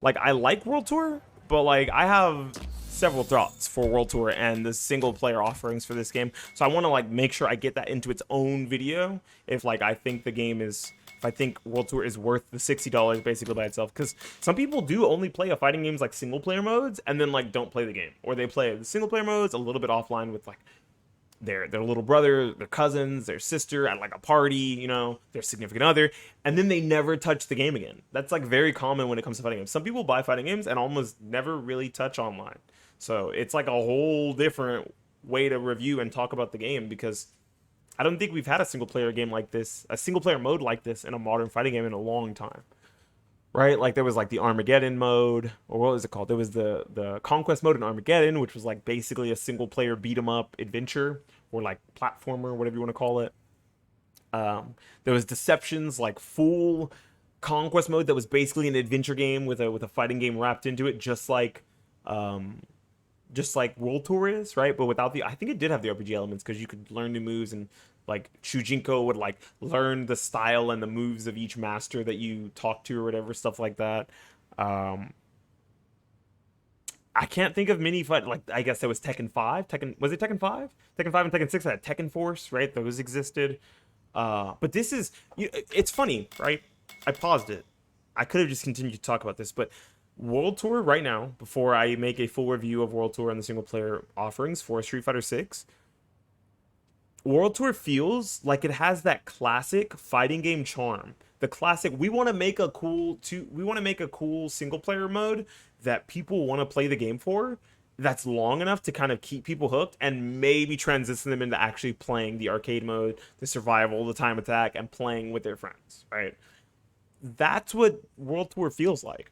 Like, I like World Tour, but like I have several thoughts for World Tour and the single player offerings for this game. So I want to like make sure I get that into its own video if like I think the game is if I think World Tour is worth the $60 basically by itself. Because some people do only play a fighting games like single player modes and then like don't play the game, or they play the single player modes a little bit offline with like their little brother, their cousins, their sister at like a party, their significant other, and then they never touch the game again. That's like very common when it comes to fighting games. Some people buy fighting games and almost never really touch online. So it's like a whole different way to review and talk about the game because I don't think we've had a single player game like this, a single player mode like this in a modern fighting game in a long time. Right? Like there was like the Armageddon mode, or what was it called? There was the Conquest mode in Armageddon, which was like basically a single player beat 'em up adventure or like platformer, whatever you want to call it. There was Deceptions, like full Conquest mode that was basically an adventure game with a fighting game wrapped into it, um, just like World Tour is, right? But without the, I think it did have the RPG elements because you could learn new moves and like Shujinko would like learn the style and the moves of each master that you talk to or whatever, stuff like that. Um, I can't think of many fight like I guess there was Tekken 5. Tekken was it Tekken 5? Tekken 5 and Tekken 6 had Tekken Force, right? Those existed. But this is it's funny, right? I paused it. I could have just continued to talk about this, but World Tour right now, before I make a full review of World Tour and the single player offerings for Street Fighter 6, World Tour feels like it has that classic fighting game charm. The classic, we want to make a cool single player mode that people want to play the game for. That's long enough to kind of keep people hooked and maybe transition them into actually playing the arcade mode, the survival, the time attack, and playing with their friends, right? That's what World Tour feels like.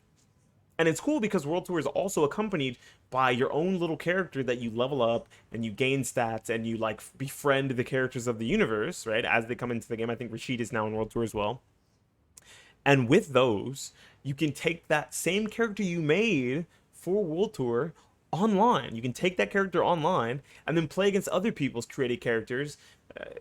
And it's cool because World Tour is also accompanied by your own little character that you level up and you gain stats and you like befriend the characters of the universe, right? As they come into the game. I think Rashid is now in World Tour as well. And with those, you can take that same character you made for World Tour online. You can take that character online and then play against other people's created characters.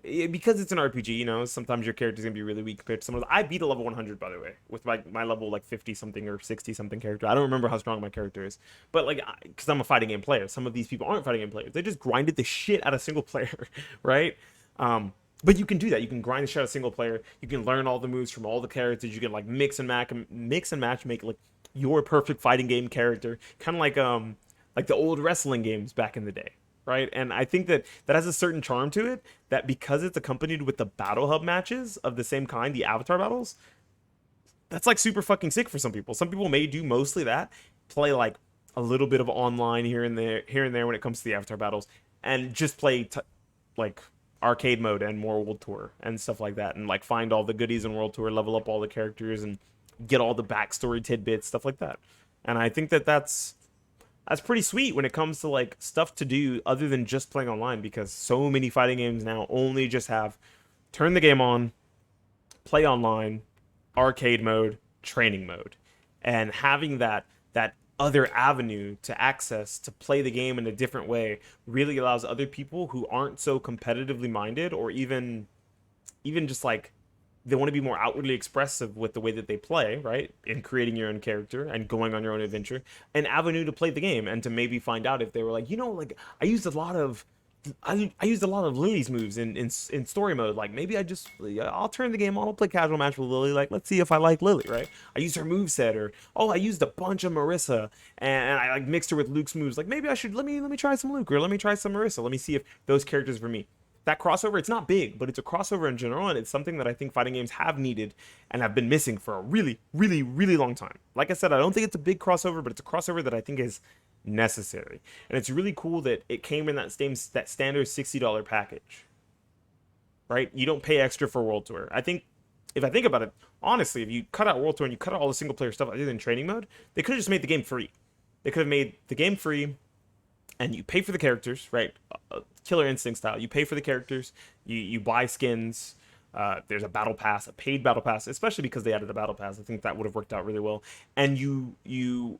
Because it's an RPG, sometimes your character's gonna be really weak compared to someone else. I beat a level 100, by the way, with my level like 50 something or 60 something character. I don't remember how strong my character is, but like, because I'm a fighting game player, some of these people aren't fighting game players. They just grinded the shit out of single player, right? But you can do that. You can grind the shit out of single player. You can learn all the moves from all the characters. You can like mix and match, make like your perfect fighting game character, kind of like the old wrestling games back in the day, right? And I think that that has a certain charm to it that because it's accompanied with the battle hub matches of the same kind, the avatar battles, that's like super fucking sick for some people. Some people may do mostly that, play like a little bit of online here and there when it comes to the avatar battles, and just play like arcade mode and more World Tour and stuff like that, and like find all the goodies in World Tour, level up all the characters, and get all the backstory tidbits, stuff like that. And I think that that's pretty sweet when it comes to like stuff to do other than just playing online because so many fighting games now only just have turn the game on, play online, arcade mode, training mode. And having that other avenue to access to play the game in a different way really allows other people who aren't so competitively minded or even just like they want to be more outwardly expressive with the way that they play, right? In creating your own character and going on your own adventure, an avenue to play the game and to maybe find out if they were like, like I used a lot of Lily's moves in story mode. Like maybe I'll turn the game on. I'll play casual match with Lily. Like let's see if I like Lily, right? I used her move set, or oh I used a bunch of Marissa and I like mixed her with Luke's moves. Like maybe I should let me try some Luke or let me try some Marissa. Let me see if those characters for me. That crossover, it's not big, but it's a crossover in general, and it's something that I think fighting games have needed and have been missing for a really, really, really long time. Like I said, I don't think it's a big crossover, but it's a crossover that I think is necessary. And it's really cool that it came in that standard $60 package. Right? You don't pay extra for World Tour. I think if I think about it, honestly, if you cut out World Tour and you cut out all the single player stuff other than training mode, they could have just made the game free. They could have made the game free and you pay for the characters, right? Killer Instinct style. You pay for the characters, you buy skins. There's a battle pass, a paid battle pass, especially because they added a battle pass. I think that would have worked out really well. And you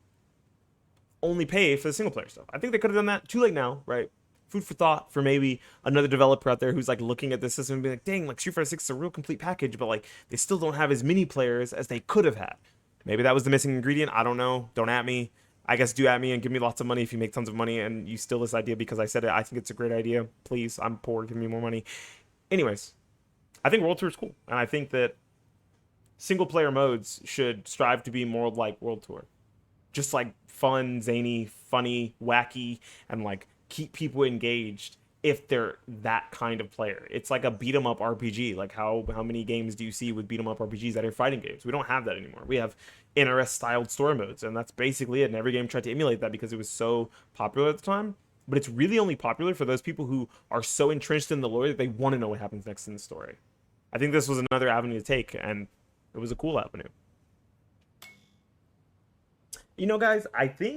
only pay for the single player stuff. I think they could have done that. Too late now, right? Food for thought for maybe another developer out there who's like looking at this system and be like, dang, like Street Fighter 6 is a real complete package, but like they still don't have as many players as they could have had. Maybe that was the missing ingredient. I don't know. Don't at me. I guess do at me and give me lots of money if you make tons of money and you steal this idea because I said it. I think it's a great idea. Please, I'm poor. Give me more money. Anyways, I think World Tour is cool. And I think that single player modes should strive to be more like World Tour. Just like fun, zany, funny, wacky, and like keep people engaged if they're that kind of player. It's like a beat 'em up RPG. Like how many games do you see with beat 'em up RPGs that are fighting games? We don't have that anymore. We have NRS styled story modes, and that's basically it. And every game tried to emulate that because it was so popular at the time. But it's really only popular for those people who are so entrenched in the lore that they want to know what happens next in the story. I think this was another avenue to take, and it was a cool avenue. You know, guys, I think